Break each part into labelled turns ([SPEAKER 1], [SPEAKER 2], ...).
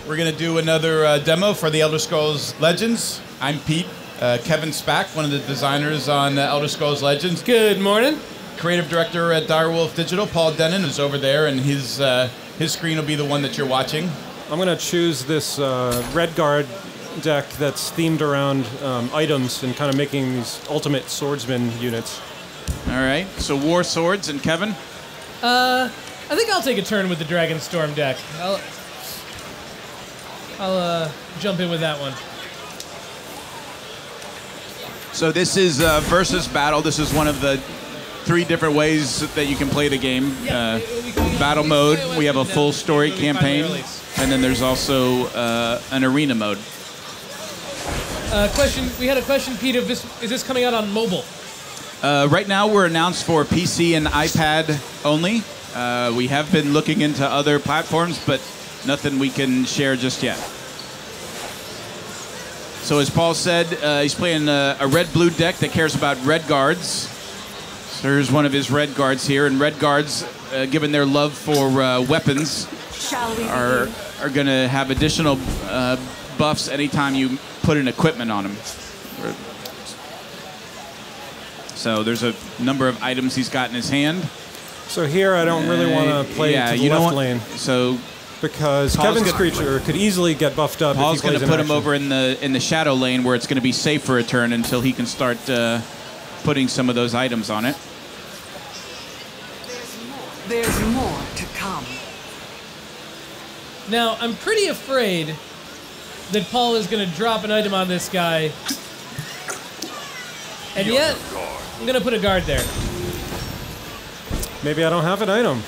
[SPEAKER 1] We're going to do another demo for the Elder Scrolls Legends. I'm Pete. Kevin Spek, one of the designers on Elder Scrolls Legends.
[SPEAKER 2] Good morning.
[SPEAKER 1] Creative director at Direwolf Digital, Paul Dennen, is over there, and his screen will be the one that you're watching.
[SPEAKER 2] I'm going to choose this Redguard deck that's themed around items and kind of making these ultimate swordsman units.
[SPEAKER 1] All right, so War Swords, and Kevin?
[SPEAKER 3] I think I'll take a turn with the Dragonstorm deck. I'll jump in with that one.
[SPEAKER 1] So this is versus battle. This is one of the 3 different ways that you can play the game. Battle mode, we have a full story campaign, and then there's also an arena mode.
[SPEAKER 3] We had a question, Pete, is this coming out on mobile?
[SPEAKER 1] Right now we're announced for PC and iPad only. We have been looking into other platforms, but nothing we can share just yet. So as Paul said, he's playing a red-blue deck that cares about red guards. So here's one of his red guards here, and red guards, given their love for weapons, are going to have additional buffs anytime you put an equipment on them. So there's a number of items he's got in his hand.
[SPEAKER 2] So here I don't really want to play to the left lane.
[SPEAKER 1] So
[SPEAKER 2] because Kevin's creature could easily get buffed up.
[SPEAKER 1] Paul's
[SPEAKER 2] going to
[SPEAKER 1] put him over in the shadow lane where it's going to be safe for a turn until he can start putting some of those items on it.
[SPEAKER 4] There's more to come.
[SPEAKER 3] Now, I'm pretty afraid that Paul is going to drop an item on this guy. And yet, I'm going to put a guard there.
[SPEAKER 2] Maybe I don't have an item.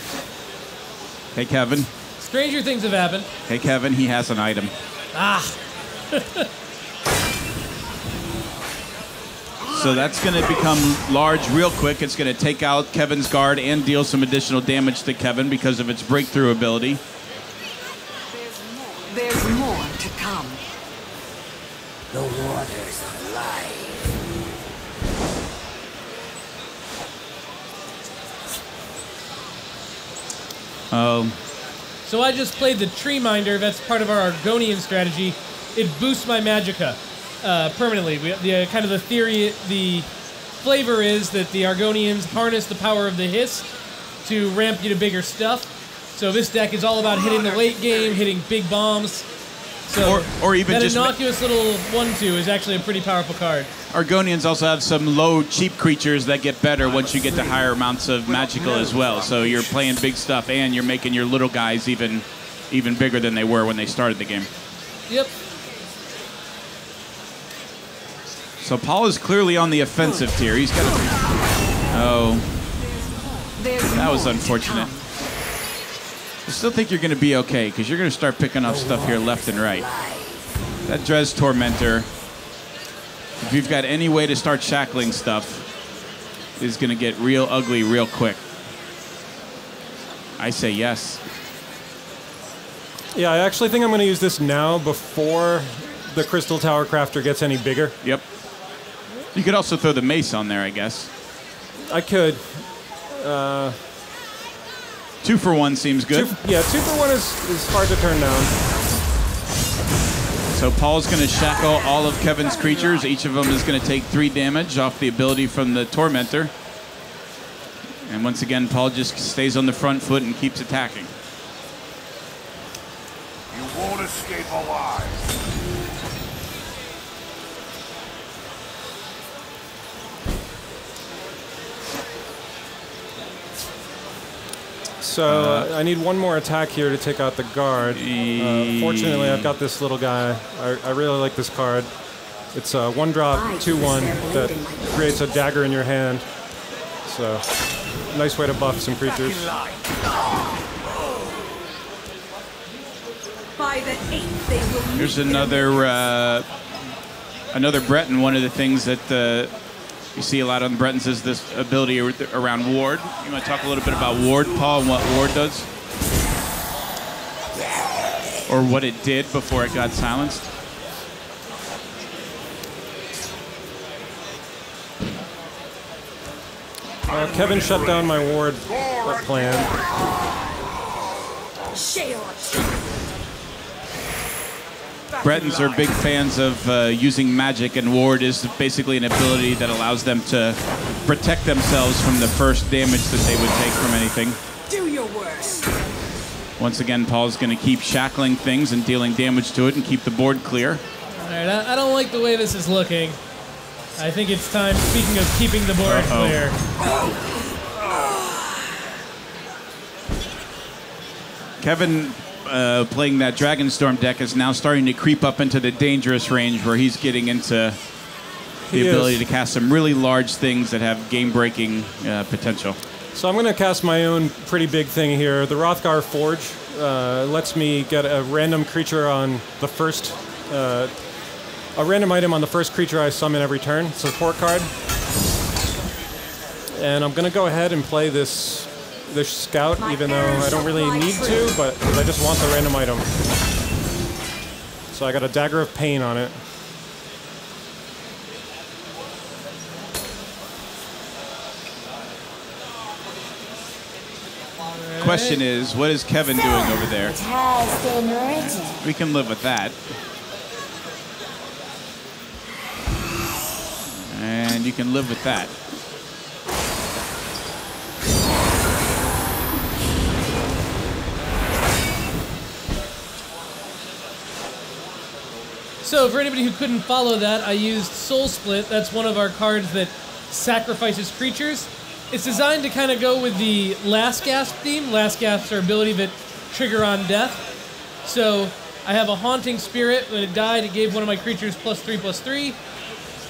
[SPEAKER 1] Hey, Kevin.
[SPEAKER 3] Stranger things have happened.
[SPEAKER 1] Hey, Kevin, he has an item.
[SPEAKER 3] Ah.
[SPEAKER 1] So that's going to become large real quick. It's going to take out Kevin's guard and deal some additional damage to Kevin because of its breakthrough ability.
[SPEAKER 4] There's more to come.
[SPEAKER 5] The water's alive.
[SPEAKER 1] Oh.
[SPEAKER 3] So I just played the Tree Minder. That's part of our Argonian strategy. It boosts my magicka permanently. Kind of the theory, the flavor is that the Argonians harness the power of the Hiss to ramp you to bigger stuff. So this deck is all about hitting the late game, hitting big bombs. So
[SPEAKER 1] or even
[SPEAKER 3] that
[SPEAKER 1] just
[SPEAKER 3] innocuous little 1/2 is actually a pretty powerful card.
[SPEAKER 1] Argonians also have some low, cheap creatures that get better once you get to higher amounts of magical as well. So you're playing big stuff, and you're making your little guys even bigger than they were when they started the game.
[SPEAKER 3] Yep.
[SPEAKER 1] So Paul is clearly on the offensive tier. He's got a... Oh. That was unfortunate. I still think you're going to be okay, because you're going to start picking up stuff here left and right. That Dres Tormentor, if you've got any way to start shackling stuff, is going to get real ugly real quick. I say yes.
[SPEAKER 2] Yeah, I actually think I'm going to use this now before the Crystal Tower Crafter gets any bigger.
[SPEAKER 1] Yep. You could also throw the mace on there, I guess.
[SPEAKER 2] I could.
[SPEAKER 1] 2 for 1 seems good.
[SPEAKER 2] 2 for 1 is hard to turn down.
[SPEAKER 1] So Paul's going to shackle all of Kevin's creatures. Each of them is going to take 3 damage off the ability from the Tormentor. And once again, Paul just stays on the front foot and keeps attacking.
[SPEAKER 5] You won't escape alive.
[SPEAKER 2] So I need one more attack here to take out the guard. Fortunately, I've got this little guy. I really like this card. It's a 1-drop, 2/1 that creates a dagger in your hand. So, nice way to buff some creatures.
[SPEAKER 1] Here's another Breton. One of the things that you see a lot on the Bretons is this ability around Ward. You want to talk a little bit about Ward, Paul, and what Ward does? Or what it did before it got silenced?
[SPEAKER 2] Kevin shut down my Ward plan.
[SPEAKER 1] Bretons are big fans of using magic, and ward is basically an ability that allows them to protect themselves from the first damage that they would take from anything.
[SPEAKER 4] Do your worst.
[SPEAKER 1] Once again, Paul's going to keep shackling things and dealing damage to it and keep the board clear.
[SPEAKER 3] All right, I don't like the way this is looking. I think it's time, speaking of keeping the board clear.
[SPEAKER 1] Kevin, playing that Dragonstorm deck, is now starting to creep up into the dangerous range where he's getting into the ability to cast some really large things that have game-breaking potential.
[SPEAKER 2] So I'm going to cast my own pretty big thing here. The Hrothgar Forge lets me get a random creature on the first... a random item on the first creature I summon every turn. It's a support card. And I'm going to go ahead and play this scout, even though I don't really need to, but I just want the random item. So I got a Dagger of Pain on it.
[SPEAKER 1] Question is, what is Kevin doing over there? We can live with that. And you can live with that.
[SPEAKER 3] So for anybody who couldn't follow that, I used Soul Split. That's one of our cards that sacrifices creatures. It's designed to kind of go with the Last Gasp theme. Last Gasps are ability that trigger on death. So I have a Haunting Spirit. When it died, it gave one of my creatures +3/+3.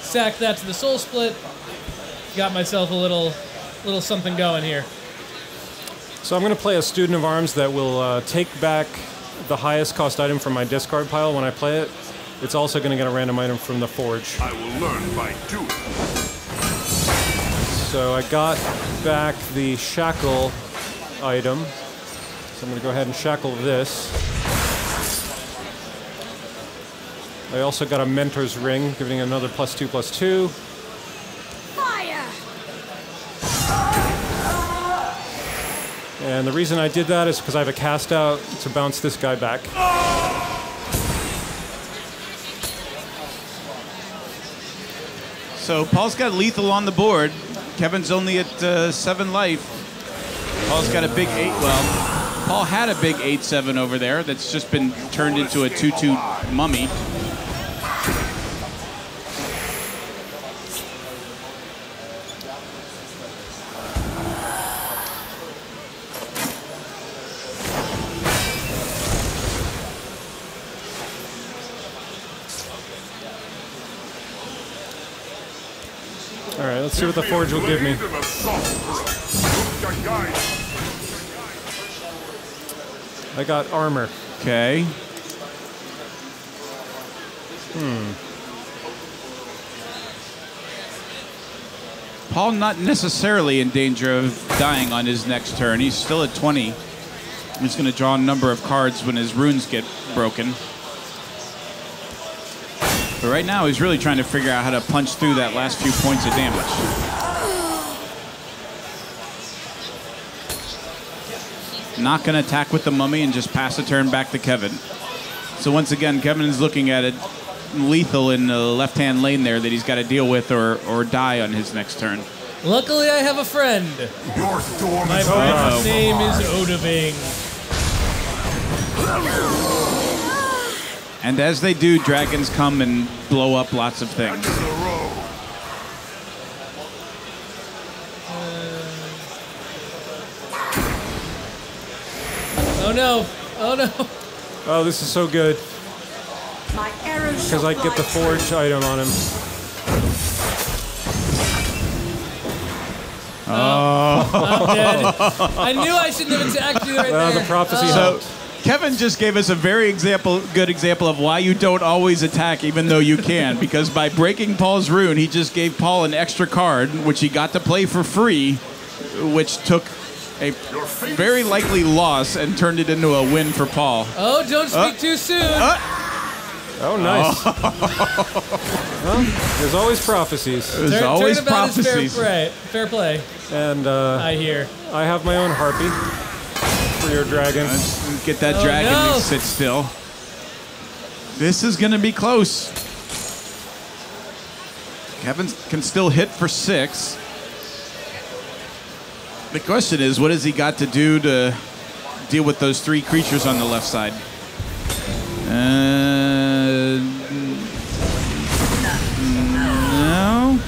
[SPEAKER 3] Sacked that to the Soul Split. Got myself a little something going here.
[SPEAKER 2] So I'm going to play a Student of Arms that will take back the highest cost item from my discard pile when I play it. It's also going to get a random item from the Forge.
[SPEAKER 5] I will learn by doing.
[SPEAKER 2] So I got back the Shackle item. So I'm going to go ahead and shackle this. I also got a Mentor's Ring, giving another +2/+2.
[SPEAKER 4] Fire!
[SPEAKER 2] And the reason I did that is because I have a cast out to bounce this guy back.
[SPEAKER 1] So Paul's got lethal on the board. Kevin's only at 7 life. Paul's got a big 8. Well, Paul had a big 8/7 over there that's just been turned into a 2/2 mummy.
[SPEAKER 2] All right, let's see what the Forge will give me. I got armor.
[SPEAKER 1] Okay. Paul not necessarily in danger of dying on his next turn. He's still at 20. He's going to draw a number of cards when his runes get broken. But right now, he's really trying to figure out how to punch through that last few points of damage. Not going to attack with the mummy and just pass a turn back to Kevin. So once again, Kevin is looking at it lethal in the left-hand lane there that he's got to deal with or die on his next turn.
[SPEAKER 3] Luckily, I have a friend.
[SPEAKER 5] Your storm
[SPEAKER 3] My
[SPEAKER 5] is
[SPEAKER 3] friend's name is Odabing.
[SPEAKER 1] And as they do, dragons come and blow up lots of things.
[SPEAKER 3] Oh no! Oh no!
[SPEAKER 2] Oh, this is so good.
[SPEAKER 4] My arrows
[SPEAKER 2] Because I get the Forge item on him.
[SPEAKER 3] I'm dead. I knew I shouldn't have attacked you right there.
[SPEAKER 2] The prophecy
[SPEAKER 1] So
[SPEAKER 2] helped.
[SPEAKER 1] Kevin just gave us a very good example of why you don't always attack even though you can. Because by breaking Paul's rune, he just gave Paul an extra card, which he got to play for free, which took a very likely loss and turned it into a win for Paul.
[SPEAKER 3] Oh, don't speak too soon.
[SPEAKER 2] Oh, nice. Well, there's always prophecies.
[SPEAKER 1] There's always
[SPEAKER 3] Turnabout is
[SPEAKER 1] prophecies.
[SPEAKER 3] fair play.
[SPEAKER 2] And
[SPEAKER 3] I hear.
[SPEAKER 2] I have my own harpy for your dragon.
[SPEAKER 1] Get that dragon to sit still. This is going to be close. Kevin can still hit for 6. The question is, what has he got to do to deal with those 3 creatures on the left side? No.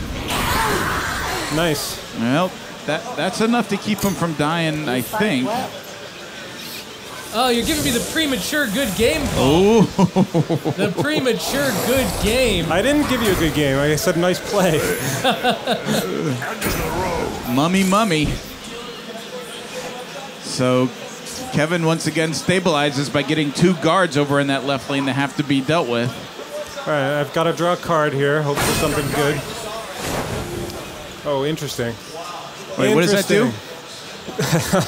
[SPEAKER 2] Nice.
[SPEAKER 1] Well, that's enough to keep him from dying, I think.
[SPEAKER 3] Oh, you're giving me the premature good game, Paul. The premature good game.
[SPEAKER 2] I didn't give you a good game. I said nice play.
[SPEAKER 1] Mummy. So Kevin once again stabilizes by getting 2 guards over in that left lane that have to be dealt with.
[SPEAKER 2] All right, I've got to draw a card here. Hope for something good. Oh, interesting.
[SPEAKER 1] Wait, what does that do?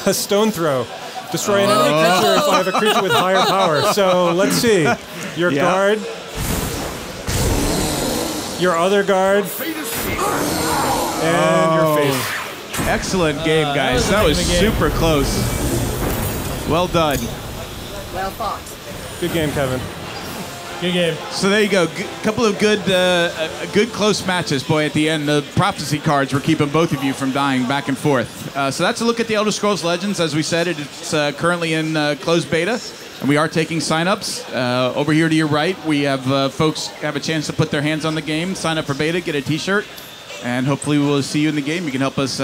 [SPEAKER 2] A stone throw. Destroy an enemy creature if I have a creature with higher power. So let's see. Your guard. Your other guard. And your face.
[SPEAKER 1] Excellent game, guys. That was super close. Well done.
[SPEAKER 4] Well fought.
[SPEAKER 2] Good game, Kevin.
[SPEAKER 3] Good game.
[SPEAKER 1] So there you go. Couple of good close matches. Boy, at the end, the prophecy cards were keeping both of you from dying back and forth. So that's a look at the Elder Scrolls Legends. As we said, it's currently in closed beta, and we are taking signups. Over here to your right, we have folks have a chance to put their hands on the game, sign up for beta, get a T-shirt, and hopefully we'll see you in the game. You can help us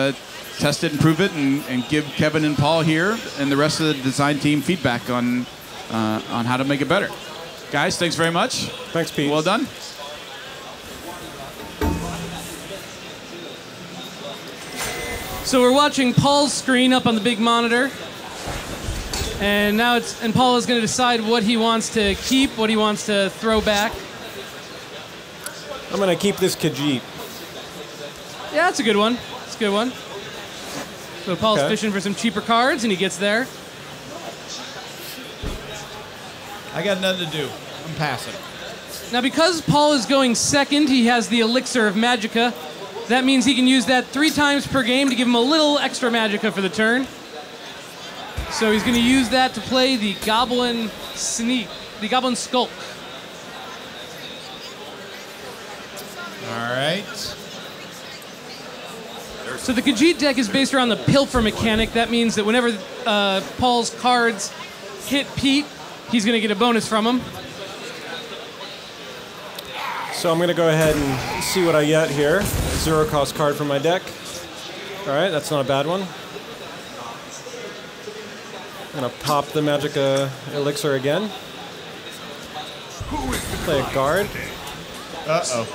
[SPEAKER 1] test it, improve it, and give Kevin and Paul here and the rest of the design team feedback on how to make it better. Guys, thanks very much.
[SPEAKER 2] Thanks, Pete.
[SPEAKER 1] Well done.
[SPEAKER 3] So we're watching Paul's screen up on the big monitor. And now Paul is going to decide what he wants to keep, what he wants to throw back.
[SPEAKER 2] I'm going to keep this Khajiit.
[SPEAKER 3] Yeah, that's a good one. That's a good one. So Paul's fishing for some cheaper cards, and he gets there.
[SPEAKER 6] I got nothing to do. I'm passing.
[SPEAKER 3] Now, because Paul is going second, he has the Elixir of Magicka. That means he can use that 3 times per game to give him a little extra Magicka for the turn. So he's going to use that to play the Goblin Skulk.
[SPEAKER 6] All right.
[SPEAKER 3] So the Khajiit deck is based around the Pilfer mechanic. That means that whenever Paul's cards hit Pete, he's going to get a bonus from him.
[SPEAKER 2] So I'm going to go ahead and see what I get here. 0 cost card from my deck. All right, that's not a bad one. I'm going to pop the Magicka Elixir again. Play a guard.
[SPEAKER 6] Uh-oh.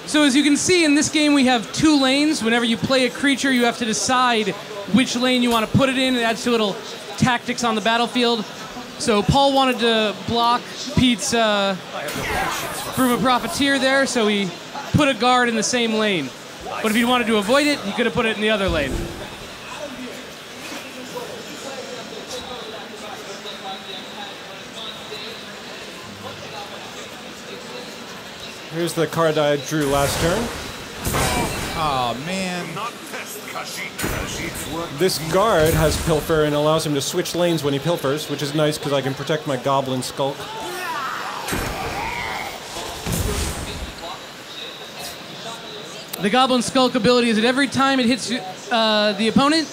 [SPEAKER 3] So as you can see in this game, we have 2 lanes. Whenever you play a creature, you have to decide which lane you want to put it in. It adds to little tactics on the battlefield. So Paul wanted to block Pete's Broom of Profiteer there, so he put a guard in the same lane. But if he wanted to avoid it, he could have put it in the other lane.
[SPEAKER 2] Here's the card I drew last turn.
[SPEAKER 6] Oh, man.
[SPEAKER 2] This guard has Pilfer and allows him to switch lanes when he pilfers, which is nice because I can protect my Goblin Skulk.
[SPEAKER 3] The Goblin Skulk ability is that every time it hits the opponent,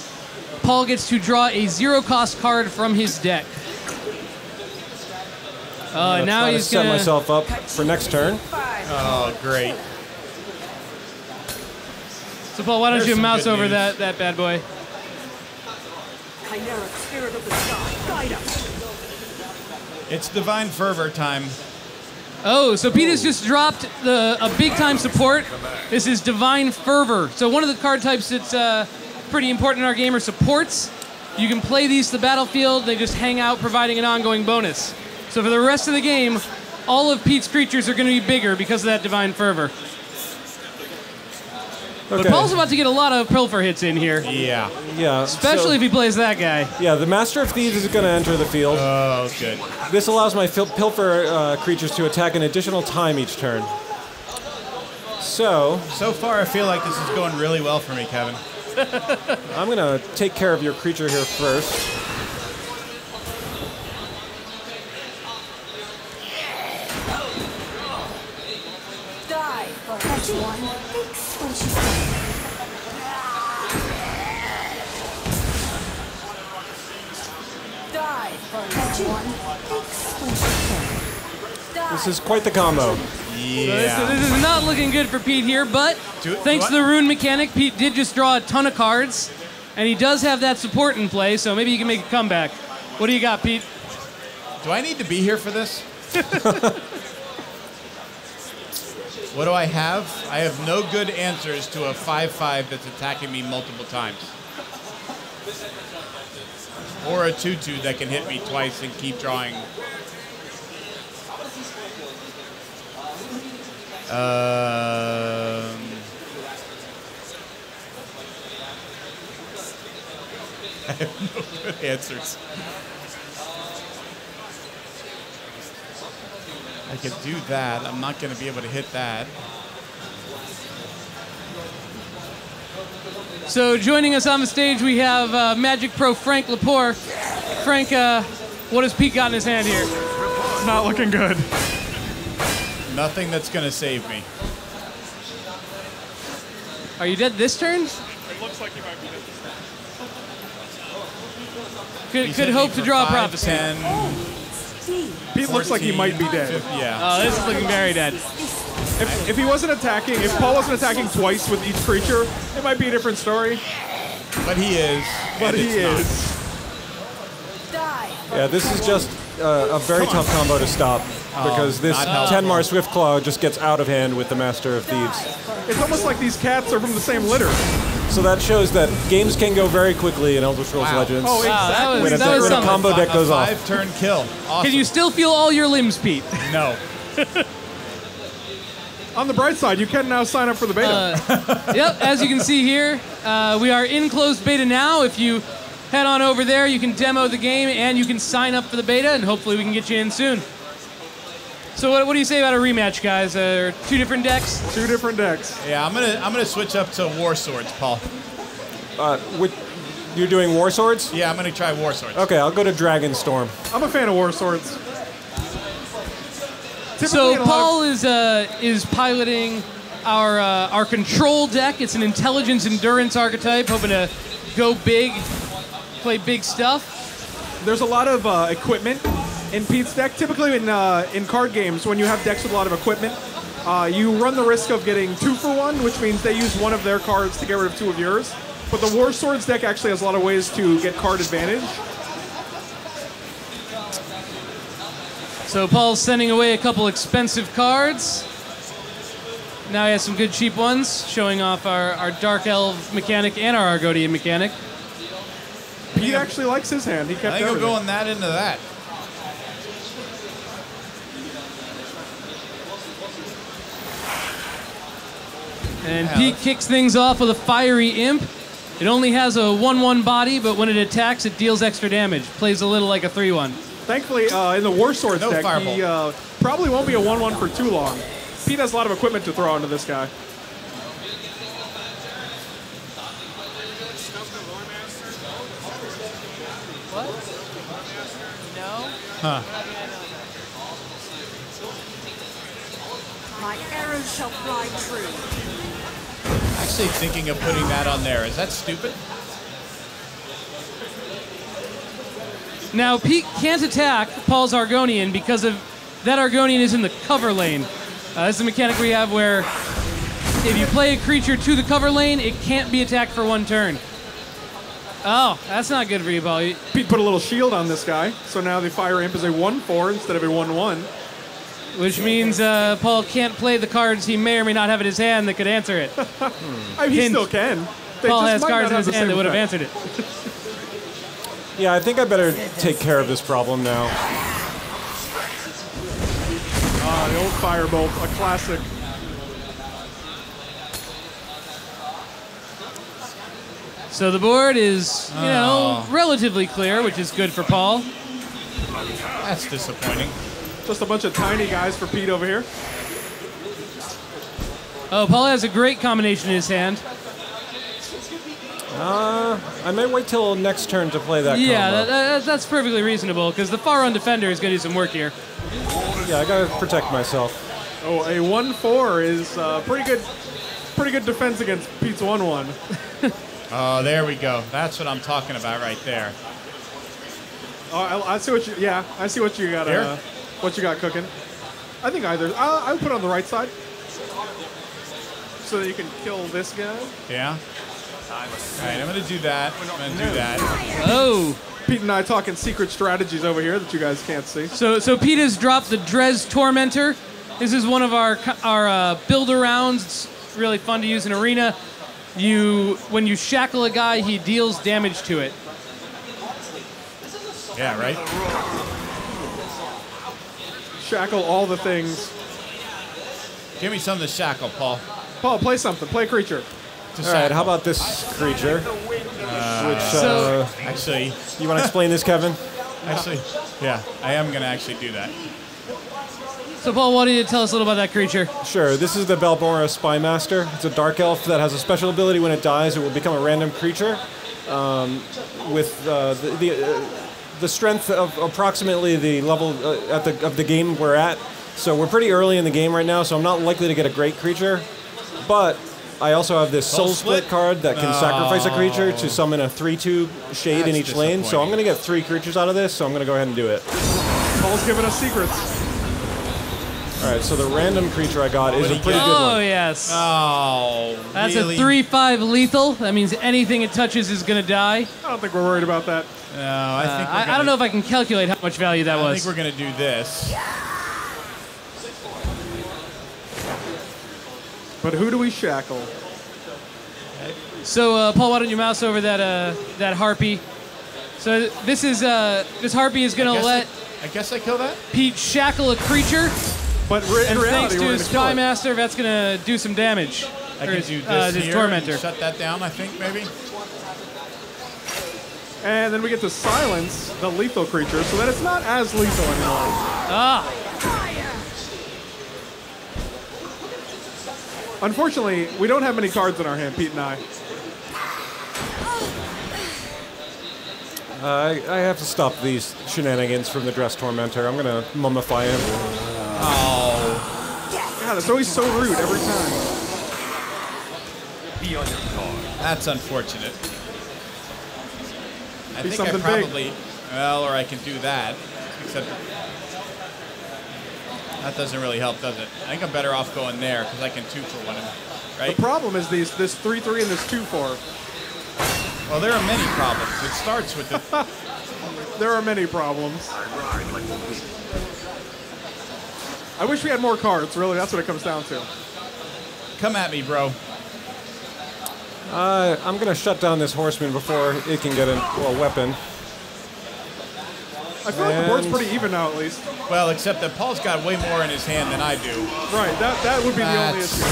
[SPEAKER 3] Paul gets to draw a 0 cost card from his deck. And now he's
[SPEAKER 2] going to set myself up for next turn.
[SPEAKER 6] Oh, great.
[SPEAKER 3] So Paul, why don't
[SPEAKER 6] There's
[SPEAKER 3] you
[SPEAKER 6] some
[SPEAKER 3] mouse
[SPEAKER 6] good
[SPEAKER 3] over
[SPEAKER 6] news.
[SPEAKER 3] that bad boy?
[SPEAKER 4] Chimeric spirit of the sky, guide us.
[SPEAKER 6] It's Divine Fervor time.
[SPEAKER 3] Oh, so Pete has just dropped a big-time support. This is Divine Fervor. So one of the card types that's pretty important in our game are supports. You can play these to the battlefield. They just hang out, providing an ongoing bonus. So for the rest of the game, all of Pete's creatures are going to be bigger because of that Divine Fervor.
[SPEAKER 2] Okay.
[SPEAKER 3] But Paul's about to get a lot of Pilfer hits in here.
[SPEAKER 6] Yeah.
[SPEAKER 2] Yeah.
[SPEAKER 3] Especially if he plays that guy.
[SPEAKER 2] Yeah, the Master of Thieves is going to enter the field.
[SPEAKER 6] Oh, good.
[SPEAKER 2] This allows my Pilfer creatures to attack an additional time each turn. So
[SPEAKER 6] far, I feel like this is going really well for me, Kevin.
[SPEAKER 2] I'm going to take care of your creature here first. This is quite the combo.
[SPEAKER 6] Yeah.
[SPEAKER 3] So this is not looking good for Pete here, but thanks to the rune mechanic, Pete did just draw a ton of cards, and he does have that support in play, so maybe he can make a comeback. What do you got, Pete?
[SPEAKER 6] Do I need to be here for this? What do I have? I have no good answers to a 5/5 that's attacking me multiple times. Or a 2/2 that can hit me twice and keep drawing. I have no good answers. I could do that. I'm not going to be able to hit that.
[SPEAKER 3] So joining us on the stage, we have Magic Pro Frank Lepore. Frank, what has Pete got in his hand here?
[SPEAKER 7] It's not looking good.
[SPEAKER 6] Nothing that's going to save me.
[SPEAKER 3] Are you dead this turn?
[SPEAKER 7] It looks like you might be dead.
[SPEAKER 3] Could hope to draw a prophecy.
[SPEAKER 6] 10,
[SPEAKER 7] Pete looks like he might be dead.
[SPEAKER 6] 50, yeah.
[SPEAKER 3] Oh, this is looking very dead.
[SPEAKER 7] If he wasn't attacking, if Paul wasn't attacking twice with each creature, it might be a different story.
[SPEAKER 6] But he is.
[SPEAKER 7] But
[SPEAKER 6] and
[SPEAKER 7] he
[SPEAKER 6] it's
[SPEAKER 7] is.
[SPEAKER 2] Yeah, this is just a very tough combo to stop because this
[SPEAKER 6] not helpful.
[SPEAKER 2] 10 Mar Swiftclaw just gets out of hand with the Master of Thieves.
[SPEAKER 7] It's almost like these cats are from the same litter.
[SPEAKER 2] So that shows that games can go very quickly in Elder Scrolls
[SPEAKER 6] Wow.
[SPEAKER 2] Legends.
[SPEAKER 7] Oh,
[SPEAKER 3] Wow,
[SPEAKER 2] when
[SPEAKER 3] that was
[SPEAKER 2] a
[SPEAKER 3] something.
[SPEAKER 2] combo deck goes
[SPEAKER 6] a
[SPEAKER 2] off.
[SPEAKER 6] 5-turn kill. Awesome.
[SPEAKER 3] Can you still feel all your limbs, Pete?
[SPEAKER 6] No.
[SPEAKER 7] On the bright side, you can now sign up for the beta.
[SPEAKER 3] Yep, as you can see here, we are in closed beta now. If you head on over there, you can demo the game and you can sign up for the beta, and hopefully we can get you in soon. So what do you say about a rematch, guys? Two different decks?
[SPEAKER 7] Two different decks.
[SPEAKER 6] Yeah, I'm gonna switch up to War Swords, Paul.
[SPEAKER 2] You're doing War Swords?
[SPEAKER 6] Yeah, I'm gonna try War Swords.
[SPEAKER 2] Okay, I'll go to Dragon Storm.
[SPEAKER 7] I'm a fan of War Swords. Typically
[SPEAKER 3] So
[SPEAKER 7] in a lot
[SPEAKER 3] Paul is piloting our control deck. It's an intelligence endurance archetype, hoping to go big, play big stuff.
[SPEAKER 7] there's a lot of equipment in Pete's deck. Typically in card games, when you have decks with a lot of equipment, you run the risk of getting 2-for-1, which means they use one of their cards to get rid of two of yours. But the War Swords deck actually has a lot of ways to get card advantage.
[SPEAKER 3] So Paul's sending away a couple expensive cards. Now he has some good cheap ones, showing off our Dark Elf mechanic and our Argonian mechanic.
[SPEAKER 7] Pete actually likes his hand. He
[SPEAKER 6] I
[SPEAKER 7] kept
[SPEAKER 6] think we're
[SPEAKER 7] everything.
[SPEAKER 6] going that into that.
[SPEAKER 3] And
[SPEAKER 6] Yeah,
[SPEAKER 3] Pete
[SPEAKER 6] let's-
[SPEAKER 3] kicks things off with a Fiery Imp. It only has a 1/1 body, but when it attacks, it deals extra damage. Plays a little like a 3/1.
[SPEAKER 7] Thankfully, in the War Swords
[SPEAKER 6] No
[SPEAKER 7] deck,
[SPEAKER 6] Firebolt.
[SPEAKER 7] he probably won't be a 1/1 for too long. Pete has a lot of equipment to throw onto this guy.
[SPEAKER 3] What? No.
[SPEAKER 6] Huh.
[SPEAKER 4] My arrows shall fly true.
[SPEAKER 6] Actually thinking of putting that on there. Is that stupid?
[SPEAKER 3] Now, Pete can't attack Paul's Argonian because of that Argonian is in the cover lane. This is a mechanic we have where if you play a creature to the cover lane, it can't be attacked for one turn. Oh, that's not good for you, Paul.
[SPEAKER 7] Pete put a little shield on this guy, so now the Fire Imp is a 1/4 instead of a 1/1.
[SPEAKER 3] Which means Paul can't play the cards he may or may not have in his hand that could answer it.
[SPEAKER 7] I mean, he
[SPEAKER 3] Hint.
[SPEAKER 7] still can. They
[SPEAKER 3] Paul
[SPEAKER 7] just
[SPEAKER 3] has
[SPEAKER 7] might
[SPEAKER 3] cards
[SPEAKER 7] not
[SPEAKER 3] in
[SPEAKER 7] have
[SPEAKER 3] his
[SPEAKER 7] the
[SPEAKER 3] hand that
[SPEAKER 7] same
[SPEAKER 3] would have
[SPEAKER 7] effect.
[SPEAKER 3] answered it.
[SPEAKER 2] Yeah, I think I better take care of this problem now.
[SPEAKER 7] Ah, the old Firebolt, a classic.
[SPEAKER 3] So the board is, you know, relatively clear, which is good for Paul.
[SPEAKER 6] That's disappointing.
[SPEAKER 7] Just a bunch of tiny guys for Pete over here.
[SPEAKER 3] Oh, Paul has a great combination in his hand.
[SPEAKER 2] I may wait till next turn to play that
[SPEAKER 3] Yeah,
[SPEAKER 2] combo.
[SPEAKER 3] that's perfectly reasonable, because the far run defender is going to do some work here.
[SPEAKER 2] Yeah, I gotta protect myself.
[SPEAKER 7] Oh, a 1-4 is pretty good defense against Pete's 1-1.
[SPEAKER 6] Oh, there we go. That's what I'm talking about right there.
[SPEAKER 7] Oh, I see what you. Yeah, I see what you got.
[SPEAKER 6] Here?
[SPEAKER 7] What you got cooking? I think either. I would put it on the right side, so that you can kill this guy.
[SPEAKER 6] Yeah. All right, I'm gonna do that. I'm gonna do that.
[SPEAKER 3] Oh.
[SPEAKER 7] Pete and I talking secret strategies over here that you guys can't see.
[SPEAKER 3] So Pete has dropped the Drez Tormentor. This is one of our builder rounds. It's really fun to use in arena. When you shackle a guy, he deals damage to it.
[SPEAKER 6] Yeah, right.
[SPEAKER 7] Shackle all the things.
[SPEAKER 6] Give me some of the shackle, Paul.
[SPEAKER 7] Paul, play something. Play a creature.
[SPEAKER 2] All right, how about this creature?
[SPEAKER 6] Actually,
[SPEAKER 2] You want to explain this, Kevin?
[SPEAKER 6] yeah, I am gonna actually do that.
[SPEAKER 3] So Paul, why don't you tell us a little about that creature?
[SPEAKER 2] Sure, this is the Balmora Spymaster. It's a dark elf that has a special ability. When it dies, it will become a random creature with the strength of approximately the level of the game we're at. So we're pretty early in the game right now, so I'm not likely to get a great creature. But I also have this Soul Split card that can sacrifice a creature to summon a 3/2 shade in each lane. So I'm going to get 3 creatures out of this, so I'm going to go ahead and do it.
[SPEAKER 7] Paul's giving us secrets.
[SPEAKER 2] All right, so the random creature I got is a pretty good
[SPEAKER 3] Oh
[SPEAKER 2] one.
[SPEAKER 3] yes.
[SPEAKER 6] Oh,
[SPEAKER 3] That's
[SPEAKER 6] really?
[SPEAKER 3] a 3/5 lethal. That means anything it touches is gonna die.
[SPEAKER 7] I don't think we're worried about that.
[SPEAKER 6] No, I think
[SPEAKER 3] I don't know if I can calculate how much value that
[SPEAKER 6] I
[SPEAKER 3] was.
[SPEAKER 6] think we're gonna do this.
[SPEAKER 7] But who do we shackle?
[SPEAKER 3] So Paul, why don't you mouse over that harpy? So this harpy is gonna let
[SPEAKER 6] I guess I kill that.
[SPEAKER 3] Pete shackle a creature,
[SPEAKER 7] But in
[SPEAKER 3] and
[SPEAKER 7] reality,
[SPEAKER 3] thanks to
[SPEAKER 7] we're
[SPEAKER 3] his
[SPEAKER 7] gonna kill it.
[SPEAKER 3] Spymaster, that's gonna do some damage.
[SPEAKER 6] I
[SPEAKER 3] Or
[SPEAKER 6] can
[SPEAKER 3] his,
[SPEAKER 6] do this
[SPEAKER 3] his
[SPEAKER 6] here.
[SPEAKER 3] Tormentor.
[SPEAKER 6] And shut that down. I think maybe.
[SPEAKER 7] And then we get to silence the lethal creature, so that it's not as lethal anymore.
[SPEAKER 3] Ah.
[SPEAKER 7] Unfortunately, we don't have many cards in our hand, Pete and I.
[SPEAKER 2] I have to stop these shenanigans from the Dress Tormentor. I'm going to mummify him.
[SPEAKER 7] God, it's always so rude every time.
[SPEAKER 6] That's unfortunate. I
[SPEAKER 7] Be
[SPEAKER 6] think I
[SPEAKER 7] something
[SPEAKER 6] probably, well, or I can do that. Except that doesn't really help, does it? I think I'm better off going there because I can 2-for-1 him, right?
[SPEAKER 7] The problem is this 3/3 and this 2/4.
[SPEAKER 6] Well, there are many problems. It starts with the.
[SPEAKER 7] There are many problems. I wish we had more cards, really. That's what it comes down to.
[SPEAKER 6] Come at me, bro.
[SPEAKER 2] I'm going to shut down this horseman before it can get a weapon.
[SPEAKER 7] I feel like the board's pretty even now, at least.
[SPEAKER 6] Well, except that Paul's got way more in his hand than I do.
[SPEAKER 7] Right, that would be the only
[SPEAKER 6] That's-
[SPEAKER 7] issue.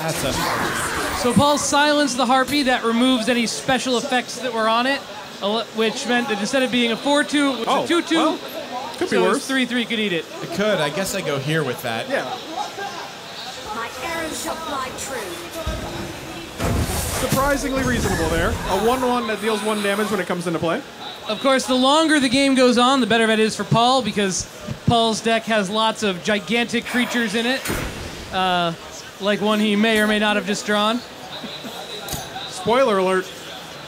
[SPEAKER 6] That's unfortunate.
[SPEAKER 3] So Paul silenced the harpy. That removes any special effects that were on it, which meant that instead of being a 4/2, it was a 2/2.
[SPEAKER 7] Well, could be
[SPEAKER 3] so
[SPEAKER 7] worse.
[SPEAKER 3] his 3/3 could eat it.
[SPEAKER 6] I could. I guess I go here with that.
[SPEAKER 7] Yeah,
[SPEAKER 4] My arrows shall fly true.
[SPEAKER 7] surprisingly reasonable there. A 1/1 that deals 1 damage when it comes into play.
[SPEAKER 3] Of course, the longer the game goes on, the better it is for Paul, because Paul's deck has lots of gigantic creatures in it, like one he may or may not have just drawn.
[SPEAKER 7] Spoiler alert.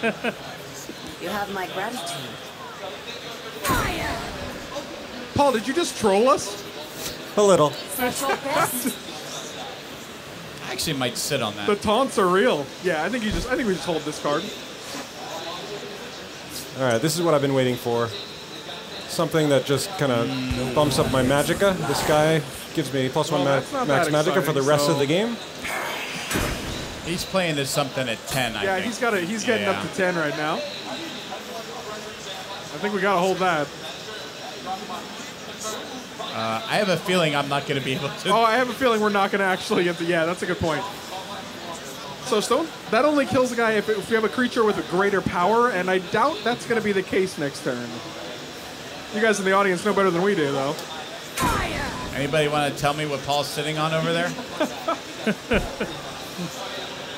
[SPEAKER 4] You have my gratitude.
[SPEAKER 7] Paul, did you just troll us?
[SPEAKER 2] A little.
[SPEAKER 4] At your best.
[SPEAKER 6] I actually might sit on
[SPEAKER 7] The
[SPEAKER 6] that.
[SPEAKER 7] taunts are real. Yeah, I think we just hold this card.
[SPEAKER 2] All right, this is what I've been waiting for. Something that just kind of bumps up my magicka. This guy gives me +1
[SPEAKER 7] Well, that's not
[SPEAKER 2] max
[SPEAKER 7] that
[SPEAKER 2] magicka for the
[SPEAKER 7] exciting,
[SPEAKER 2] rest
[SPEAKER 7] so-
[SPEAKER 2] of the game.
[SPEAKER 6] He's playing this something at 10, I
[SPEAKER 7] Yeah,
[SPEAKER 6] think.
[SPEAKER 7] he's getting up to 10 right now. I think we gotta hold that.
[SPEAKER 6] I have a feeling I'm not going to be able to.
[SPEAKER 7] Oh, I have a feeling we're not gonna actually get the. Yeah, that's a good point. So Stone, that only kills a guy if we have a creature with a greater power, and I doubt that's gonna be the case next turn. You guys in the audience know better than we do, though.
[SPEAKER 6] Anybody want to tell me what Paul's sitting on over there?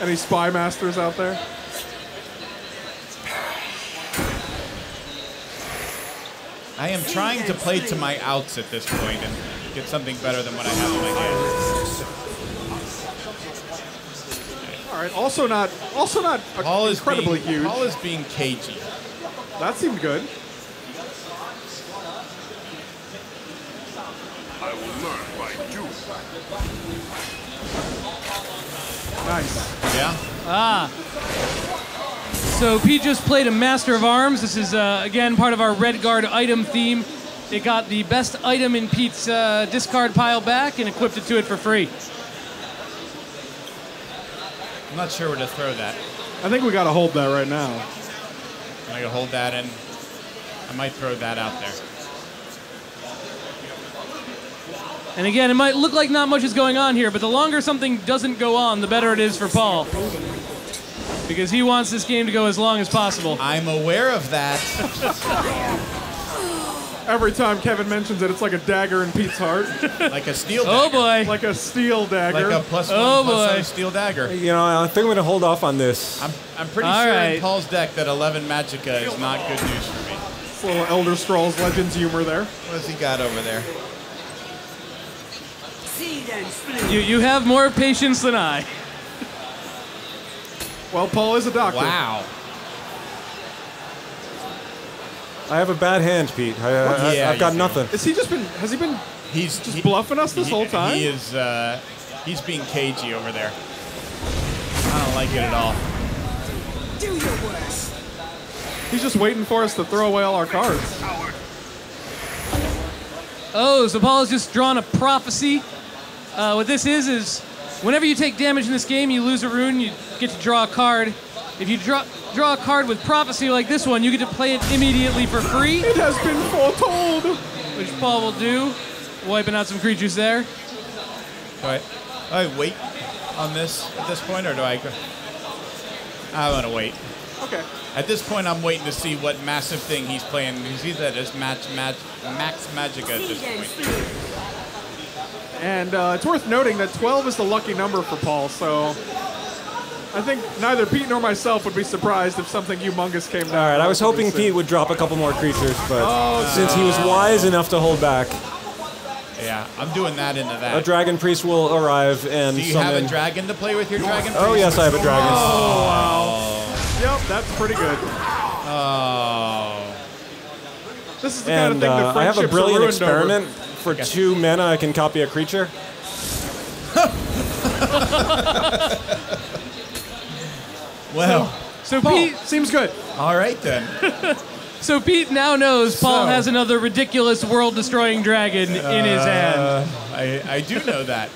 [SPEAKER 7] Any spy masters out there?
[SPEAKER 6] I am trying to play to my outs at this point and get something better than what I have in my hand.
[SPEAKER 7] All right. Also not incredibly huge.
[SPEAKER 6] Paul is being cagey.
[SPEAKER 7] That seemed good.
[SPEAKER 5] I will learn by doing.
[SPEAKER 7] Nice.
[SPEAKER 6] Yeah.
[SPEAKER 3] So Pete just played a Master of Arms. This is, again, part of our Red Guard item theme. It got the best item in Pete's discard pile back and equipped it to it for free.
[SPEAKER 6] I'm not sure where to throw that.
[SPEAKER 7] I think we got to hold that right now.
[SPEAKER 6] I'm going to hold that and I might throw that out there.
[SPEAKER 3] And again, it might look like not much is going on here, but the longer something doesn't go on, the better it is for Paul. Because he wants this game to go as long as possible.
[SPEAKER 6] I'm aware of that.
[SPEAKER 7] Every time Kevin mentions it, it's like a dagger in Pete's heart.
[SPEAKER 6] Like a steel dagger.
[SPEAKER 3] Oh boy.
[SPEAKER 7] Like a steel dagger.
[SPEAKER 6] Like a +1,
[SPEAKER 3] Oh, boy.
[SPEAKER 6] +1 steel dagger.
[SPEAKER 2] You know, I think I'm going to hold off on this.
[SPEAKER 6] I'm pretty
[SPEAKER 3] All
[SPEAKER 6] sure
[SPEAKER 3] right.
[SPEAKER 6] in Paul's deck that 11 Magicka is not good news for me.
[SPEAKER 7] It's a little Elder Scrolls Legends humor there.
[SPEAKER 6] What has he got over there?
[SPEAKER 3] You have more patience than I.
[SPEAKER 7] Well, Paul is a doctor.
[SPEAKER 6] Wow.
[SPEAKER 2] I have a bad hand, Pete. I've got
[SPEAKER 6] you do.
[SPEAKER 2] nothing.
[SPEAKER 7] Has he been
[SPEAKER 6] He's
[SPEAKER 7] bluffing us this whole time?
[SPEAKER 6] He is. He's being cagey over there. I don't like it at all.
[SPEAKER 4] Do your worst.
[SPEAKER 7] He's just waiting for us to throw away all our cards.
[SPEAKER 3] Oh, so Paul has just drawn a prophecy. What this is whenever you take damage in this game, you lose a rune, you get to draw a card. If you draw a card with prophecy like this one, you get to play it immediately for free,
[SPEAKER 7] It has been foretold.
[SPEAKER 3] which Paul will do. Wiping out some creatures there.
[SPEAKER 6] Do I wait on this at this point, or do I? I want to wait.
[SPEAKER 7] Okay.
[SPEAKER 6] At this point, I'm waiting to see what massive thing he's playing. Because he's at his max Magicka at this point.
[SPEAKER 7] And it's worth noting that 12 is the lucky number for Paul, so I think neither Pete nor myself would be surprised if something humongous came down.
[SPEAKER 2] All right, I was hoping Pete would drop a couple more creatures, but since he was wise enough to hold back,
[SPEAKER 6] Yeah, I'm doing that into
[SPEAKER 2] a
[SPEAKER 6] that.
[SPEAKER 2] dragon priest will arrive and
[SPEAKER 6] Do you
[SPEAKER 2] summon.
[SPEAKER 6] have a dragon to play with your dragon?
[SPEAKER 2] Oh
[SPEAKER 6] priest?
[SPEAKER 2] yes, I have a dragon.
[SPEAKER 7] Yep, that's pretty good.
[SPEAKER 6] Oh.
[SPEAKER 7] This is the kind of
[SPEAKER 2] And
[SPEAKER 7] thing that
[SPEAKER 2] I have a
[SPEAKER 7] friendships are
[SPEAKER 2] brilliant
[SPEAKER 7] ruined over.
[SPEAKER 2] experiment. For 2 mana, I can copy a creature.
[SPEAKER 6] Well,
[SPEAKER 3] So
[SPEAKER 7] Paul,
[SPEAKER 3] Pete,
[SPEAKER 7] seems good.
[SPEAKER 6] all right then.
[SPEAKER 3] so Pete now knows Paul
[SPEAKER 6] So-
[SPEAKER 3] has another ridiculous world-destroying dragon in his hand.
[SPEAKER 6] I do know that.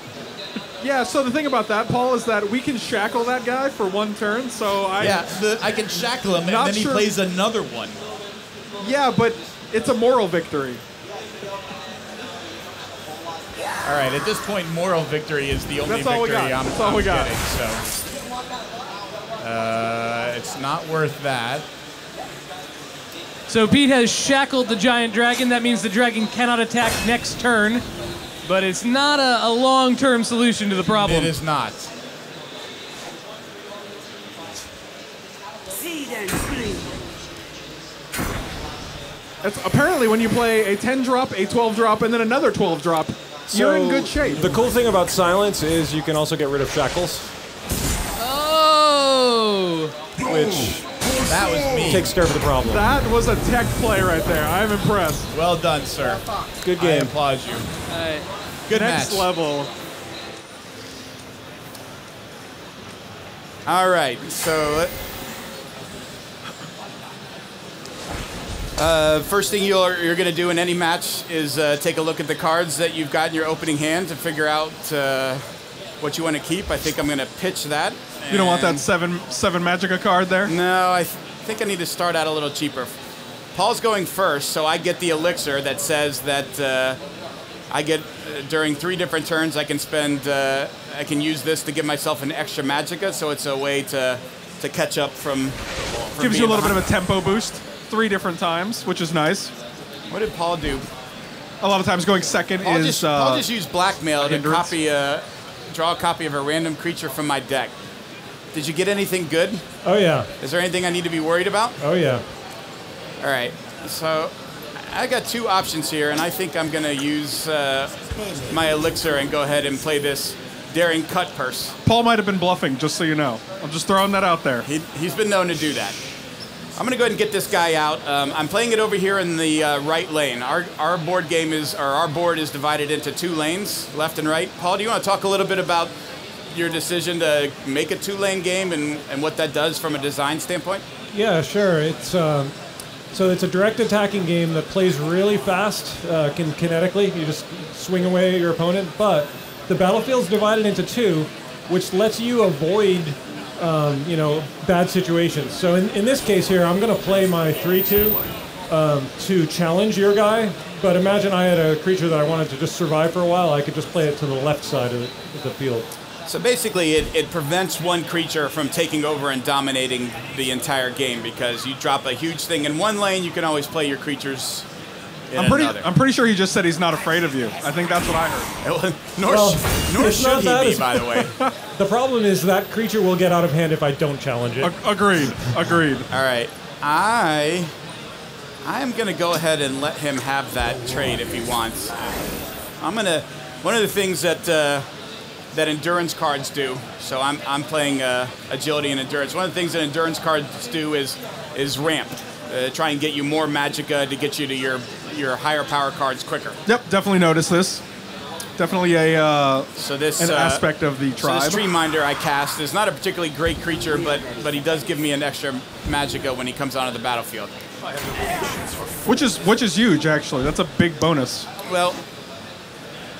[SPEAKER 7] Yeah, so the thing about that, Paul, is that we can shackle that guy for one turn, so
[SPEAKER 6] I can shackle him, and
[SPEAKER 7] Not
[SPEAKER 6] then he
[SPEAKER 7] sure-
[SPEAKER 6] plays another one.
[SPEAKER 7] Yeah, but it's a moral victory.
[SPEAKER 6] All right, at this point, moral victory is the only
[SPEAKER 7] That's all we
[SPEAKER 6] victory
[SPEAKER 7] got.
[SPEAKER 6] I'm
[SPEAKER 7] That's all we got.
[SPEAKER 6] getting. So it's not worth that.
[SPEAKER 3] So Pete has shackled the giant dragon. That means the dragon cannot attack next turn. But it's not a long-term solution to the problem.
[SPEAKER 6] It is not.
[SPEAKER 7] It's apparently when you play a 10-drop, a 12-drop, and then another 12-drop, you're in good shape.
[SPEAKER 2] The cool thing about silence is you can also get rid of shackles,
[SPEAKER 3] Oh!
[SPEAKER 2] which
[SPEAKER 6] That was me.
[SPEAKER 2] takes care of the problem.
[SPEAKER 7] That was a tech play right there. I'm impressed.
[SPEAKER 6] Well done, sir.
[SPEAKER 2] Good
[SPEAKER 6] I
[SPEAKER 2] game.
[SPEAKER 6] applaud you.
[SPEAKER 3] All right.
[SPEAKER 6] Good
[SPEAKER 7] Next
[SPEAKER 6] match.
[SPEAKER 7] level.
[SPEAKER 6] All right, so first thing you're going to do in any match is take a look at the cards that you've got in your opening hand to figure out what you want to keep. I think I'm going to pitch that.
[SPEAKER 7] You don't want that
[SPEAKER 6] And-
[SPEAKER 7] seven Magicka card there?
[SPEAKER 6] No, I think I need to start out a little cheaper. Paul's going first, so I get the elixir that says that I get during 3 different turns I can spend. I can use this to give myself an extra Magicka, so it's a way to catch up from
[SPEAKER 7] Gives you a
[SPEAKER 6] being
[SPEAKER 7] little bit of
[SPEAKER 6] behind.
[SPEAKER 7] a tempo boost 3 different times, which is nice.
[SPEAKER 6] What did Paul do?
[SPEAKER 7] A lot of times going second
[SPEAKER 6] Paul
[SPEAKER 7] is
[SPEAKER 6] just used blackmail to
[SPEAKER 7] hindrance.
[SPEAKER 6] draw a copy of a random creature from my deck. Did you get anything good?
[SPEAKER 2] Oh yeah.
[SPEAKER 6] Is there anything I need to be worried about?
[SPEAKER 2] Oh yeah.
[SPEAKER 6] All right. So I got two options here, and I think I'm going to use my elixir and go ahead and play this Daring Cut Purse.
[SPEAKER 7] Paul might have been bluffing, just so you know. I'm just throwing that out there.
[SPEAKER 6] He's been known to do that. I'm going to go ahead and get this guy out. I'm playing it over here in the right lane. Our board is divided into 2 lanes, left and right. Paul, do you want to talk a little bit about your decision to make a 2-lane game and what that does from a design standpoint?
[SPEAKER 2] Yeah, sure. It's so it's a direct attacking game that plays really fast, kinetically. You just swing away at your opponent, but the battlefield's divided into 2, which lets you avoid bad situations. So in this case here, I'm going to play my 3-2 to challenge your guy. But imagine I had a creature that I wanted to just survive for a while. I could just play it to the left side of the field.
[SPEAKER 6] So basically, it prevents one creature from taking over and dominating the entire game because you drop a huge thing in one lane, you can always play your creatures in another.
[SPEAKER 7] I'm pretty sure he just said he's not afraid of you. I think that's what I heard.
[SPEAKER 6] Nor should he be, by the way.
[SPEAKER 2] The problem is that creature will get out of hand if I don't challenge it.
[SPEAKER 7] Agreed.
[SPEAKER 6] All right. I am going to go ahead and let him have that trade if he wants. One of the things that endurance cards do, so I'm playing agility and endurance. One of the things that endurance cards do is ramp. Try and get you more magicka to get you to your higher power cards quicker.
[SPEAKER 7] Yep, definitely noticed this. Definitely an aspect of the tribe.
[SPEAKER 6] So this Tree Minder I cast is not a particularly great creature, but he does give me an extra magicka when he comes onto the battlefield.
[SPEAKER 7] Which is huge, actually. That's a big bonus.
[SPEAKER 6] Well,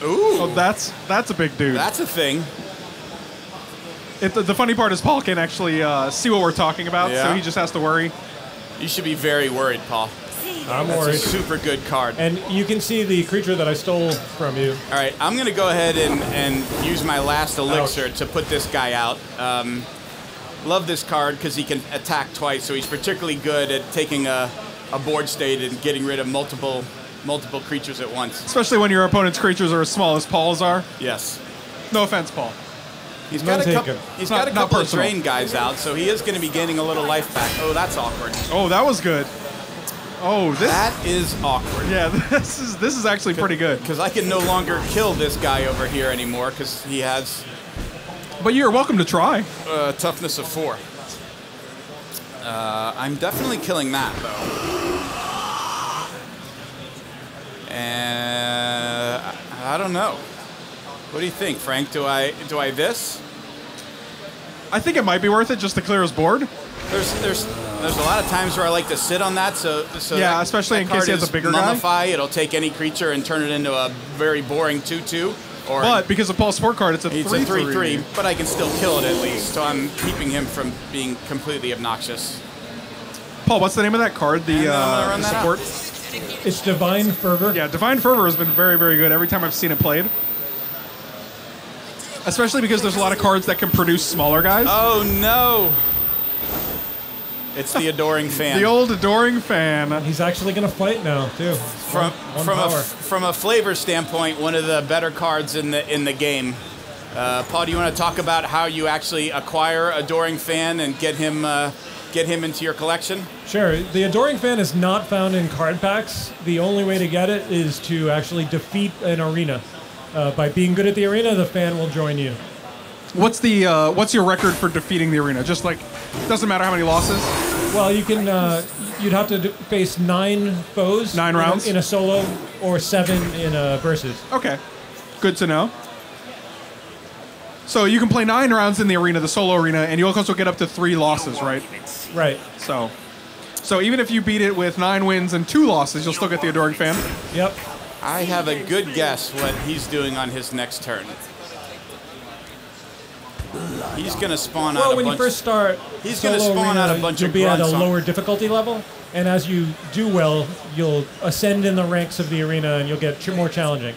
[SPEAKER 6] ooh.
[SPEAKER 7] Oh, that's a big dude.
[SPEAKER 6] That's a thing.
[SPEAKER 7] The funny part is Paul can actually see what we're talking about, so he just has to worry.
[SPEAKER 6] You should be very worried, Paul.
[SPEAKER 2] I'm
[SPEAKER 6] That's
[SPEAKER 2] worried.
[SPEAKER 6] a super good card.
[SPEAKER 2] And you can see the creature that I stole from you.
[SPEAKER 6] All right, I'm going to go ahead and use my last elixir to put this guy out. Love this card because he can attack twice, so he's particularly good at taking a board state and getting rid of multiple creatures at once.
[SPEAKER 7] Especially when your opponent's creatures are as small as Paul's are.
[SPEAKER 6] Yes.
[SPEAKER 7] No offense, Paul.
[SPEAKER 6] He's got a couple of drain guys out, so he is going to be gaining a little life back. Oh, that's awkward.
[SPEAKER 7] Oh, that was good. Oh,
[SPEAKER 6] that is awkward.
[SPEAKER 7] Yeah, this is actually pretty good.
[SPEAKER 6] Because I can no longer kill this guy over here anymore because he has...
[SPEAKER 7] But you're welcome to try.
[SPEAKER 6] Toughness of 4. I'm definitely killing that, though. And I don't know. What do you think, Frank? Do I this?
[SPEAKER 7] I think it might be worth it just to clear his board.
[SPEAKER 6] There's a lot of times where I like to sit on that, so
[SPEAKER 7] yeah, especially in case he has a bigger guy.
[SPEAKER 6] Mummify, it'll take any creature and turn it into a very boring 2/2.
[SPEAKER 7] But because of Paul's support card, it's a
[SPEAKER 6] 3/3. But I can still kill it at least, so I'm keeping him from being completely obnoxious.
[SPEAKER 7] Paul, what's the name of that card? The support.
[SPEAKER 2] It's Divine Fervor.
[SPEAKER 7] Yeah, Divine Fervor has been very, very good every time I've seen it played. Especially because there's a lot of cards that can produce smaller guys.
[SPEAKER 6] Oh no! It's the Adoring Fan.
[SPEAKER 7] The old Adoring Fan.
[SPEAKER 2] He's actually going to fight now, too.
[SPEAKER 6] From a flavor standpoint, one of the better cards in the game. Paul, do you want to talk about how you actually acquire Adoring Fan and get him into your collection?
[SPEAKER 2] Sure. The Adoring Fan is not found in card packs. The only way to get it is to actually defeat an arena. By being good at the arena, the fan will join you.
[SPEAKER 7] What's your record for defeating the arena? Just like, doesn't matter how many losses?
[SPEAKER 2] Well, you can, you'd have to face 9 foes.
[SPEAKER 7] 9 rounds?
[SPEAKER 2] In a solo, or 7 in a versus.
[SPEAKER 7] Okay. Good to know. So you can play 9 rounds in the arena, the solo arena, and you'll also get up to 3 losses, right?
[SPEAKER 2] Right.
[SPEAKER 7] So even if you beat it with 9 wins and 2 losses, you'll still get the Adoring Fan?
[SPEAKER 2] Yep.
[SPEAKER 6] I have a good guess what he's doing on his next turn. He's going to spawn out a bunch.
[SPEAKER 2] Well, when you first start,
[SPEAKER 6] he's going to spawn out a bunch of
[SPEAKER 2] you'll be at a
[SPEAKER 6] grunts
[SPEAKER 2] lower difficulty level, and as you do well, you'll ascend in the ranks of the arena, and you'll get more challenging.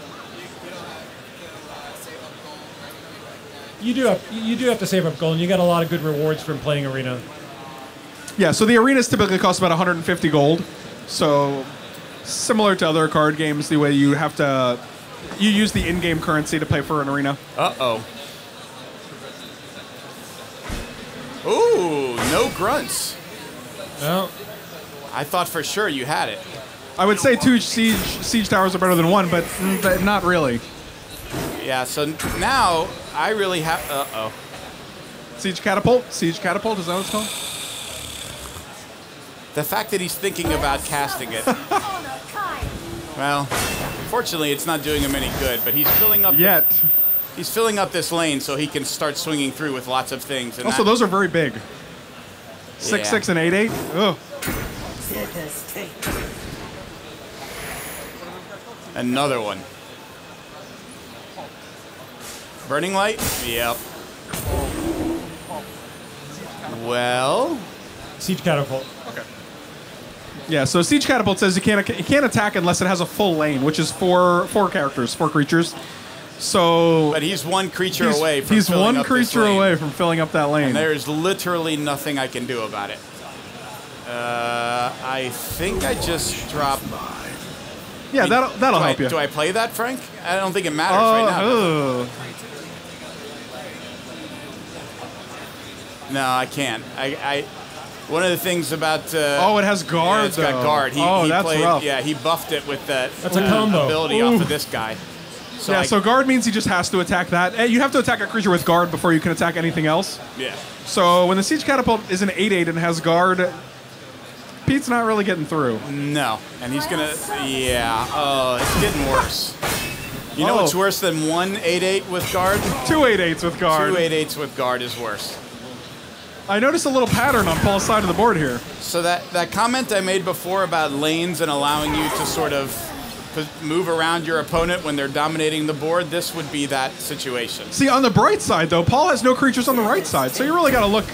[SPEAKER 2] You do have to save up gold, and you get a lot of good rewards from playing arena.
[SPEAKER 7] Yeah, so the arenas typically cost about 150 gold. So similar to other card games, the way you have to... You use the in-game currency to play for an arena.
[SPEAKER 6] Uh-oh. Ooh, no grunts.
[SPEAKER 2] No.
[SPEAKER 6] I thought for sure you had it.
[SPEAKER 7] I would say 2 siege towers are better than 1, but not really.
[SPEAKER 6] Yeah, so now I really have... Uh-oh.
[SPEAKER 7] Siege catapult? Siege catapult, is that what it's called?
[SPEAKER 6] The fact that he's thinking about casting it. Well, fortunately, it's not doing him any good, but he's filling up... He's filling up this lane so he can start swinging through with lots of things. And
[SPEAKER 7] also, those are very big. 6-6 and 8-8? Ugh.
[SPEAKER 6] Another one. Burning light? Yep. Well...
[SPEAKER 2] Siege catapult.
[SPEAKER 7] Okay. Yeah, so Siege Catapult says you can't attack unless it has a full lane, which is four creatures. So,
[SPEAKER 6] but he's one creature away from
[SPEAKER 7] he's
[SPEAKER 6] filling
[SPEAKER 7] one
[SPEAKER 6] up
[SPEAKER 7] creature
[SPEAKER 6] this lane.
[SPEAKER 7] away from filling up that lane.
[SPEAKER 6] And there's literally nothing I can do about it. I think I just dropped.
[SPEAKER 7] Yeah, that'll help you.
[SPEAKER 6] Do I play that, Frank? I don't think it matters right now. No, I can't. One of the things about
[SPEAKER 7] it has guard.
[SPEAKER 6] Yeah, it's got guard. He
[SPEAKER 7] that's
[SPEAKER 6] played,
[SPEAKER 7] rough.
[SPEAKER 6] Yeah, he buffed it with that.
[SPEAKER 2] That's a combo
[SPEAKER 6] ability off of this guy. So
[SPEAKER 7] yeah, so guard means he just has to attack that. You have to attack a creature with guard before you can attack anything else.
[SPEAKER 6] Yeah.
[SPEAKER 7] So when the Siege Catapult is an 8/8 and has guard, Pete's not really getting through.
[SPEAKER 6] No, and he's gonna. Yeah. Oh, it's getting worse. You know what's worse than 1 8/8 with guard?
[SPEAKER 7] 2 8/8s with guard.
[SPEAKER 6] 2 8/8s with guard is worse.
[SPEAKER 7] I noticed a little pattern on Paul's side of the board here.
[SPEAKER 6] So that comment I made before about lanes and allowing you to sort of move around your opponent when they're dominating the board, this would be that situation.
[SPEAKER 7] See, on the bright side, though, Paul has no creatures on the right side, so you really got to look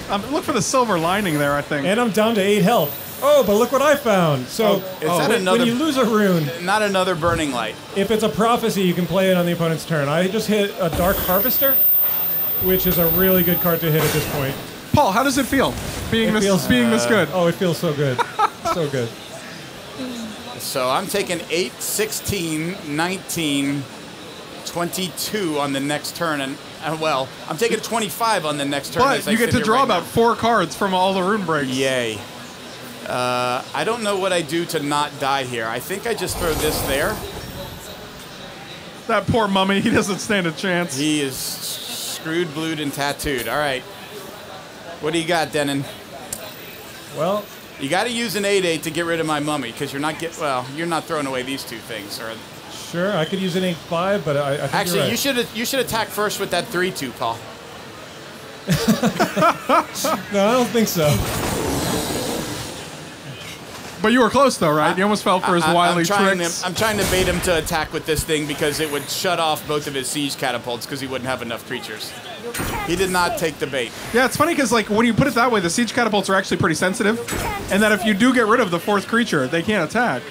[SPEAKER 7] for the silver lining there, I think.
[SPEAKER 2] And I'm down to 8 health. Oh, but look what I found. So when you lose a rune...
[SPEAKER 6] Not another burning light.
[SPEAKER 2] If it's a prophecy, you can play it on the opponent's turn. I just hit a Dark Harvester, which is a really good card to hit at this point.
[SPEAKER 7] Paul, how does it feel being this good?
[SPEAKER 2] Oh, it feels so good. So good.
[SPEAKER 6] So I'm taking 8, 16, 19, 22 on the next turn, and well, I'm taking 25 on the next turn.
[SPEAKER 7] But you get to draw about 4 cards from all the rune breaks.
[SPEAKER 6] Yay. I don't know what I do to not die here. I think I just throw this there.
[SPEAKER 7] That poor mummy, he doesn't stand a chance.
[SPEAKER 6] He is screwed, blued, and tattooed. All right. What do you got, Dennen?
[SPEAKER 2] Well,
[SPEAKER 6] you got to use an 8/8 to get rid of my mummy, because you're not you're not throwing away these 2 things. Or
[SPEAKER 2] sure, I could use an 8/5, but I think
[SPEAKER 6] actually,
[SPEAKER 2] you're right.
[SPEAKER 6] you should attack first with that 3/2, Paul.
[SPEAKER 2] No, I don't think so.
[SPEAKER 7] But you were close, though, right? You almost fell for his wily tricks.
[SPEAKER 6] I'm trying to bait him to attack with this thing because it would shut off both of his siege catapults because he wouldn't have enough creatures. He did not take the bait.
[SPEAKER 7] Yeah, it's funny because, like, when you put it that way, the siege catapults are actually pretty sensitive, and that if you do get rid of the 4th creature, they can't attack.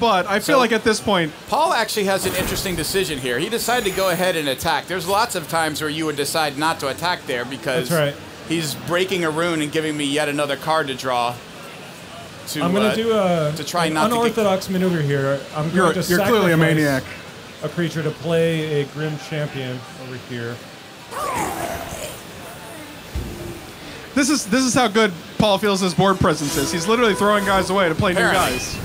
[SPEAKER 7] But I feel like at this point...
[SPEAKER 6] Paul actually has an interesting decision here. He decided to go ahead and attack. There's lots of times where you would decide not to attack there because...
[SPEAKER 2] That's right.
[SPEAKER 6] He's breaking a rune and giving me yet another card to draw.
[SPEAKER 2] I'm going to do an unorthodox maneuver here. I'm going to
[SPEAKER 7] You're clearly a maniac.
[SPEAKER 2] A creature to play a Grim Champion over here.
[SPEAKER 7] This is how good Paul feels his board presence is. He's literally throwing guys away to play new guys.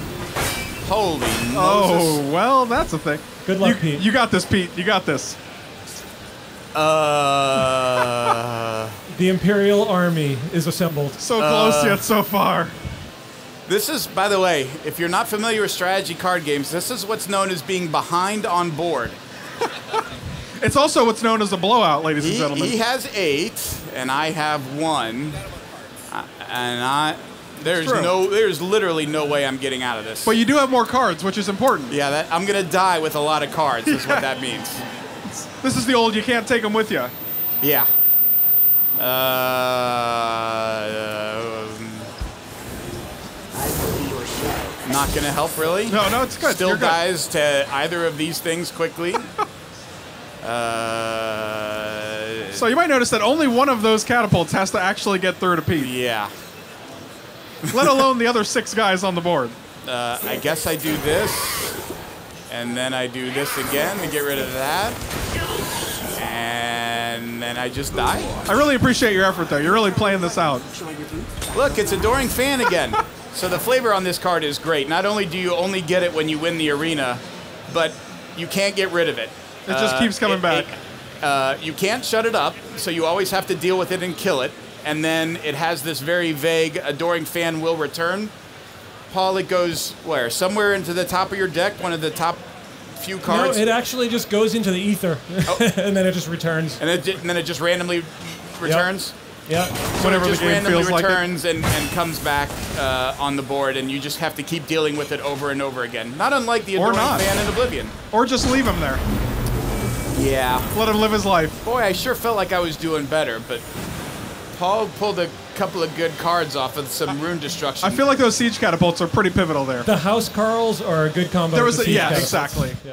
[SPEAKER 6] Holy Moses.
[SPEAKER 7] Oh, well, that's a thing.
[SPEAKER 2] Good luck, Pete.
[SPEAKER 7] You got this, Pete. You got this.
[SPEAKER 2] The Imperial Army is assembled.
[SPEAKER 7] So close yet so far.
[SPEAKER 6] This is, by the way, if you're not familiar with strategy card games, this is what's known as being behind on board.
[SPEAKER 7] It's also what's known as a blowout, ladies and gentlemen.
[SPEAKER 6] He has 8, and I have 1, there's literally no way I'm getting out of this.
[SPEAKER 7] But you do have more cards, which is important.
[SPEAKER 6] Yeah, I'm gonna die with a lot of cards. Is what that means.
[SPEAKER 7] This is the old you can't take them with you.
[SPEAKER 6] Yeah. Not gonna help, really?
[SPEAKER 7] No, it's good.
[SPEAKER 6] Still dies to either of these things quickly.
[SPEAKER 7] So you might notice that only one of those catapults has to actually get through to Pete.
[SPEAKER 6] Yeah.
[SPEAKER 7] Let alone the other 6 guys on the board.
[SPEAKER 6] I guess I do this, and then I do this again to get rid of that. And then I just die.
[SPEAKER 7] I really appreciate your effort, though. You're really playing this out.
[SPEAKER 6] Look, it's Adoring Fan again. So the flavor on this card is great. Not only do you only get it when you win the arena, but you can't get rid of it.
[SPEAKER 7] It just keeps coming back.
[SPEAKER 6] You can't shut it up, so you always have to deal with it and kill it. And then it has this very vague, adoring fan will return. Paul, it goes where? Somewhere into the top of your deck, one of the top few cards?
[SPEAKER 2] No, it actually just goes into the ether, and then it just returns.
[SPEAKER 6] And then it just randomly returns?
[SPEAKER 2] Yeah.
[SPEAKER 6] So
[SPEAKER 7] Whatever
[SPEAKER 6] it just
[SPEAKER 7] the game
[SPEAKER 6] randomly
[SPEAKER 7] feels like it.
[SPEAKER 6] returns and comes back on the board, and you just have to keep dealing with it over and over again. Not unlike the adoring
[SPEAKER 7] not.
[SPEAKER 6] fan in Oblivion.
[SPEAKER 7] Or just leave him there.
[SPEAKER 6] Yeah.
[SPEAKER 7] Let him live his life.
[SPEAKER 6] Boy, I sure felt like I was doing better, but Paul pulled a couple of good cards off of some rune destruction.
[SPEAKER 7] I feel like those siege catapults are pretty pivotal there.
[SPEAKER 2] The house Carls are a good combo.
[SPEAKER 7] There
[SPEAKER 2] with
[SPEAKER 7] was
[SPEAKER 2] the siege catapults.
[SPEAKER 7] exactly.
[SPEAKER 2] Yeah.